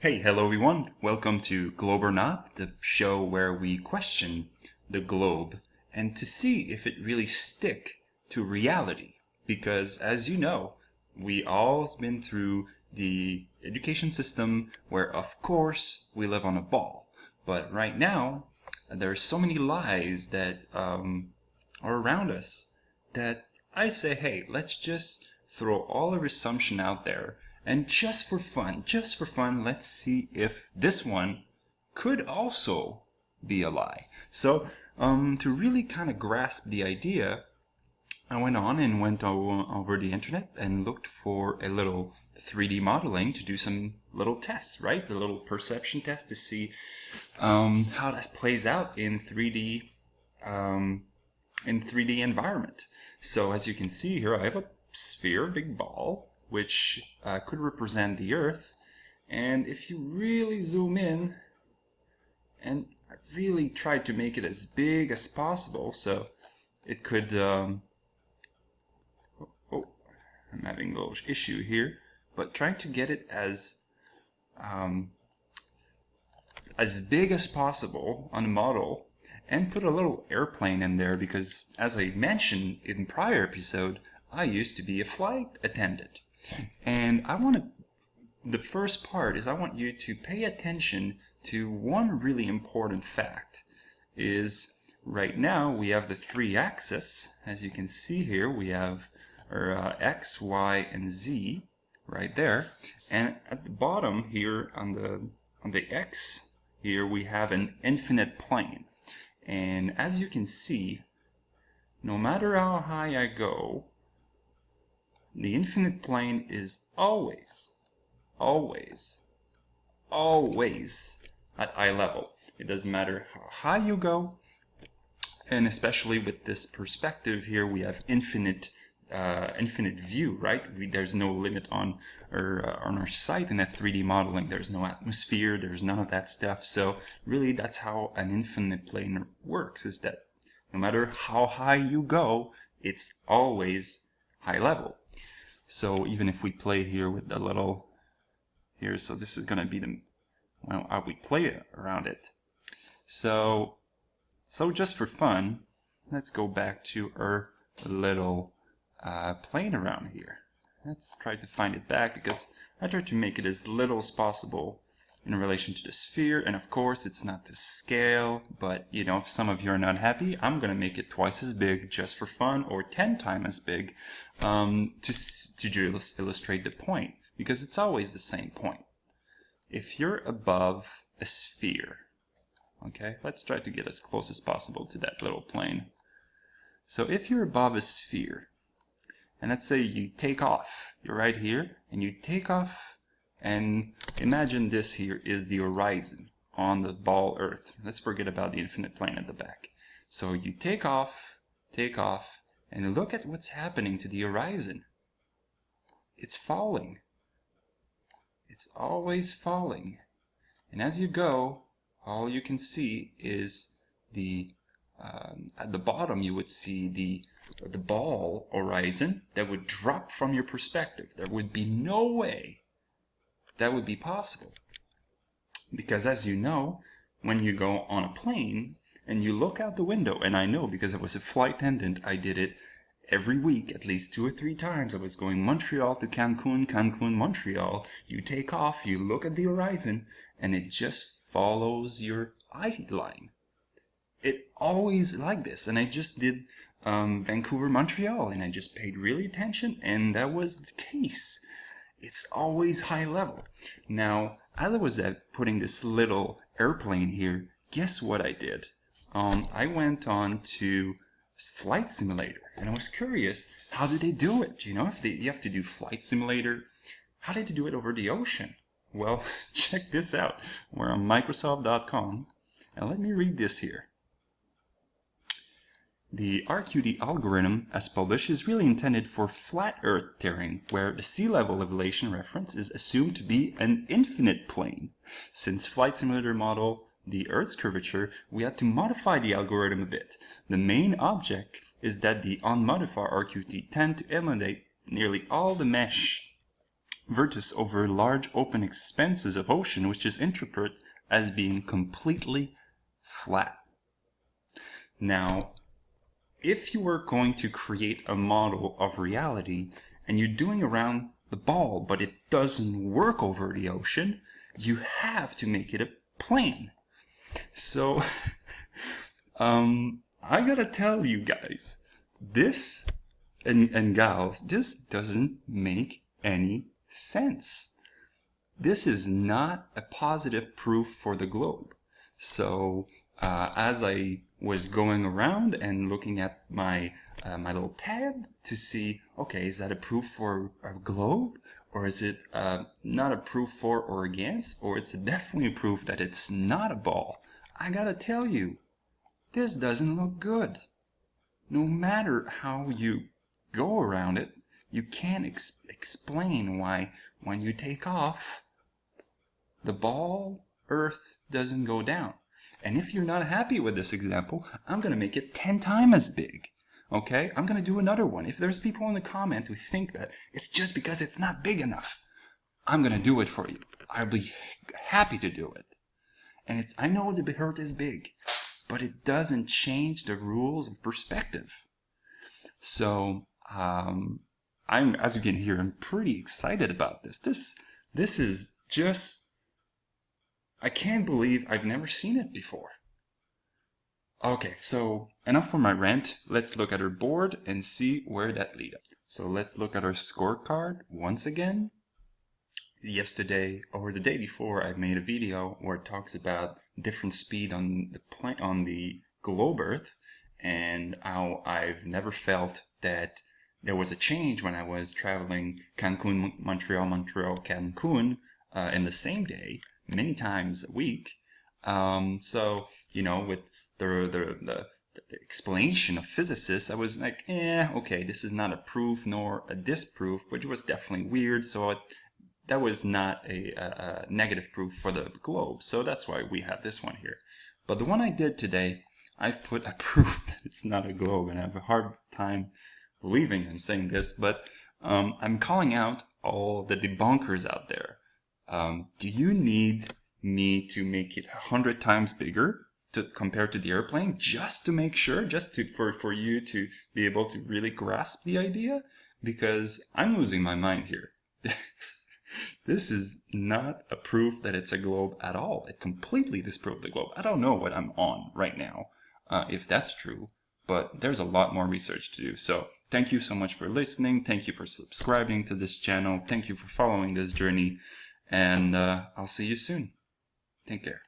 Hey, hello everyone. Welcome to Globe or Not, the show where we question the globe and to see if it really stick to reality. Because as you know, we all been through the education system where of course we live on a ball. But right now, there are so many lies that are around us that I say, hey, let's just throw all our assumption out there and just for fun, let's see if this one could also be a lie. So, to really kind of grasp the idea, I went over the internet and looked for a little 3D modeling to do some little tests, right? The little perception test to see how that plays out in 3D environment. So as you can see here, I have a sphere, big ball, which could represent the Earth. And if you really zoom in, and I really tried to make it as big as possible, so it could, I'm having a little issue here, but trying to get it as big as possible on the model and put a little airplane in there because, as I mentioned in prior episode, I used to be a flight attendant. And the first part is I want you to pay attention to one really important fact. Is right now we have the three axes. As you can see here, we have our X, Y, and Z right there. And at the bottom here on the X here we have an infinite plane. And as you can see, no matter how high I go, the infinite plane is always at eye level. It doesn't matter how high you go, and especially with this perspective here, we have infinite view, right? There's no limit on our sight in that 3D modeling. There's no atmosphere, there's none of that stuff. So really, that's how an infinite plane works, is that no matter how high you go, it's always high level. So even if we play here with the little here, so this is going to be how we play around it. So just for fun, let's go back to our little plane around here. Let's try to find it back because I tried to make it as little as possible in relation to the sphere, and of course it's not to scale, but you know, if some of you are not happy, I'm gonna make it twice as big just for fun, or 10 times as big, to just illustrate the point, because it's always the same point. If you're above a sphere, okay, let's try to get as close as possible to that little plane. So if you're above a sphere, and let's say you take off, you're right here, and you take off, and imagine this here is the horizon on the ball Earth. Let's forget about the infinite plane at the back. So you take off, and look at what's happening to the horizon. It's falling. It's always falling. And as you go, all you can see is at the bottom you would see the ball horizon that would drop from your perspective. There would be no way that would be possible. Because as you know, when you go on a plane and you look out the window, and I know because I was a flight attendant, I did it every week, at least 2 or 3 times. I was going Montreal to Cancun, Montreal. You take off, you look at the horizon, and it just follows your eye line. It always like this, and I just did Vancouver, Montreal, and I just paid really attention, and that was the case. It's always high level. Now, as I was putting this little airplane here, guess what I did? I went on to Flight Simulator, and I was curious, how did they do it? You know, if you have to do Flight Simulator, how did they do it over the ocean? Well, check this out. We're on Microsoft.com, and let me read this here. The RQD algorithm, as published, is really intended for flat Earth terrain, where the sea level elevation reference is assumed to be an infinite plane. Since Flight Simulator model the Earth's curvature, we had to modify the algorithm a bit. The main object is that the unmodified RQT tend to eliminate nearly all the mesh vertex over large open expanses of ocean, which is interpreted as being completely flat. Now, if you were going to create a model of reality and you're doing around the ball, but it doesn't work over the ocean, you have to make it a plane. So, I gotta tell you guys, this and gals, this doesn't make any sense. This is not a positive proof for the globe. So as I was going around and looking at my my little tab to see, okay, is that a proof for a globe, or is it not a proof for or against, or it's definitely a proof that it's not a ball? I gotta tell you, this doesn't look good. No matter how you go around it, you can't explain why when you take off, the ball Earth doesn't go down. And if you're not happy with this example, I'm going to make it 10 times as big. Okay? I'm going to do another one. If there's people in the comment who think that it's just because it's not big enough, I'm going to do it for you. I'll be happy to do it. And I know the Earth is big, but it doesn't change the rules of perspective. So, as you can hear, I'm pretty excited about this. This is just, I can't believe I've never seen it before. Okay, so enough for my rant. Let's look at our board and see where that leads us. So let's look at our scorecard once again. Yesterday or the day before, I made a video where it talks about different speed on the globe Earth, and how I've never felt that there was a change when I was traveling Cancun, Montreal, Cancun in the same day, many times a week. So, you know, with the explanation of physicists, I was like, okay, this is not a proof nor a disproof, but it was definitely weird. So that was not a negative proof for the globe. So that's why we have this one here. But the one I did today, I've put a proof that it's not a globe, and I have a hard time believing I'm saying this, but I'm calling out all the debunkers out there. Do you need me to make it 100 times bigger compared to the airplane, just to make sure, for you to be able to really grasp the idea? Because I'm losing my mind here. This is not a proof that it's a globe at all. It completely disproved the globe. I don't know what I'm on right now, if that's true, but there's a lot more research to do. So thank you so much for listening. Thank you for subscribing to this channel. Thank you for following this journey, and I'll see you soon. Take care.